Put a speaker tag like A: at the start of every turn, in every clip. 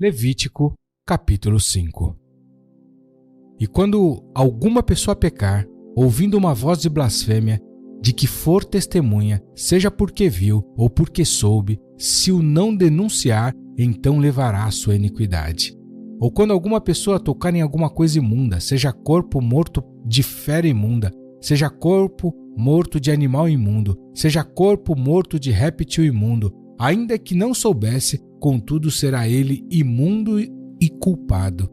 A: Levítico, capítulo 5. E quando alguma pessoa pecar, ouvindo uma voz de blasfêmia, de que for testemunha, seja porque viu ou porque soube, se o não denunciar, então levará a sua iniquidade. Ou quando alguma pessoa tocar em alguma coisa imunda, seja corpo morto de fera imunda, seja corpo morto de animal imundo, seja corpo morto de réptil imundo, ainda que não soubesse, contudo será ele imundo e culpado.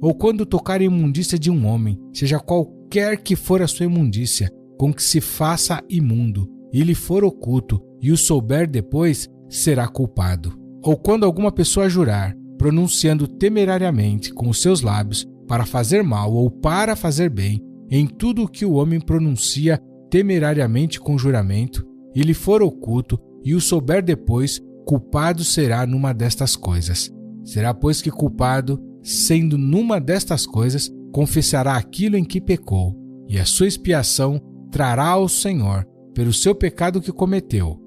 A: Ou quando tocar a imundícia de um homem, seja qualquer que for a sua imundícia, com que se faça imundo, e lhe for oculto, e o souber depois, será culpado. Ou quando alguma pessoa jurar, pronunciando temerariamente com os seus lábios, para fazer mal ou para fazer bem, em tudo o que o homem pronuncia temerariamente com juramento, e lhe for oculto, e o souber depois, culpado será numa destas coisas. Será, pois, que culpado, sendo numa destas coisas, confessará aquilo em que pecou, e a sua expiação trará ao Senhor, pelo seu pecado que cometeu,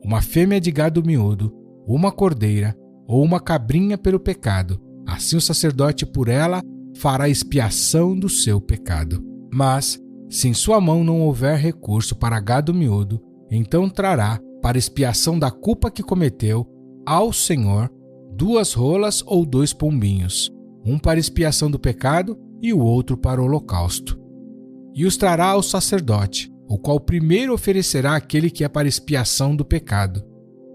A: uma fêmea de gado miúdo, uma cordeira ou uma cabrinha pelo pecado. Assim o sacerdote por ela fará expiação do seu pecado. Mas, se em sua mão não houver recurso para gado miúdo, então trará, para expiação da culpa que cometeu, ao Senhor 2 rolas ou 2 pombinhos, um para expiação do pecado e o outro para o holocausto. E os trará ao sacerdote, o qual primeiro oferecerá aquele que é para expiação do pecado,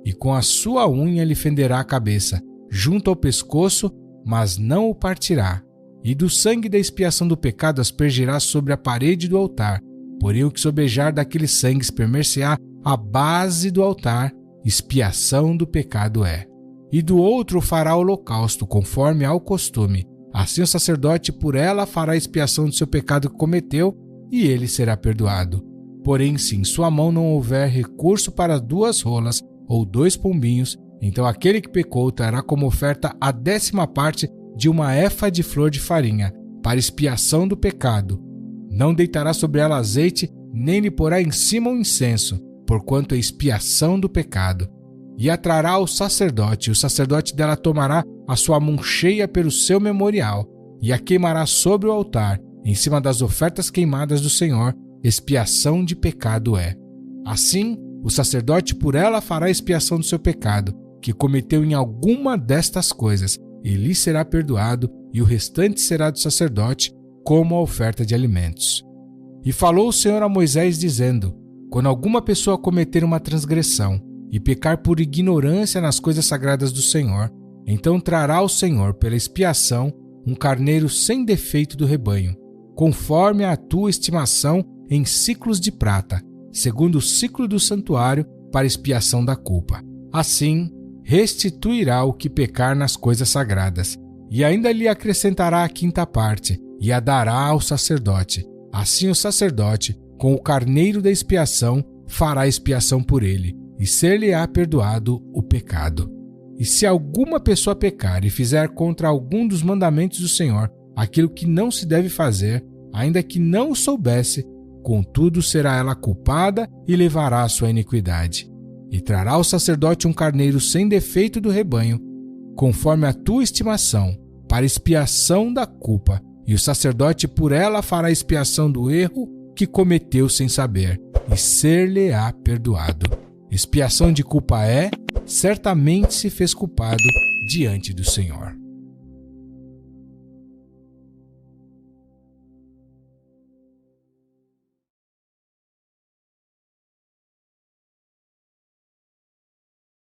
A: e com a sua unha lhe fenderá a cabeça, junto ao pescoço, mas não o partirá. E do sangue da expiação do pecado aspergirá sobre a parede do altar, porém o que sobejar daquele sangue espremer-se-á a base do altar, expiação do pecado é. E do outro fará holocausto, conforme ao costume. Assim o sacerdote por ela fará expiação do seu pecado que cometeu, e ele será perdoado. Porém, se em sua mão não houver recurso para 2 rolas ou 2 pombinhos, então aquele que pecou trará como oferta a 10ª parte de uma efa de flor de farinha, para expiação do pecado. Não deitará sobre ela azeite, nem lhe porá em cima o incenso, porquanto é expiação do pecado. E a trará ao sacerdote, e o sacerdote dela tomará a sua mão cheia pelo seu memorial, e a queimará sobre o altar, em cima das ofertas queimadas do Senhor, expiação de pecado é. Assim, o sacerdote por ela fará expiação do seu pecado, que cometeu em alguma destas coisas, e lhe será perdoado, e o restante será do sacerdote, como a oferta de alimentos. E falou o Senhor a Moisés, dizendo: quando alguma pessoa cometer uma transgressão, e pecar por ignorância nas coisas sagradas do Senhor, então trará ao Senhor, pela expiação, um carneiro sem defeito do rebanho, conforme a tua estimação em ciclos de prata, segundo o ciclo do santuário, para expiação da culpa. Assim, restituirá o que pecar nas coisas sagradas, e ainda lhe acrescentará a 5ª parte, e a dará ao sacerdote. Assim o sacerdote, com o carneiro da expiação, fará expiação por ele, e ser-lhe-á perdoado o pecado. E se alguma pessoa pecar e fizer contra algum dos mandamentos do Senhor aquilo que não se deve fazer, ainda que não o soubesse, contudo será ela culpada e levará a sua iniquidade. E trará ao sacerdote um carneiro sem defeito do rebanho, conforme a tua estimação, para expiação da culpa, e o sacerdote por ela fará expiação do erro que cometeu sem saber, e ser-lhe-á perdoado. Expiação de culpa é, certamente se fez culpado diante do Senhor.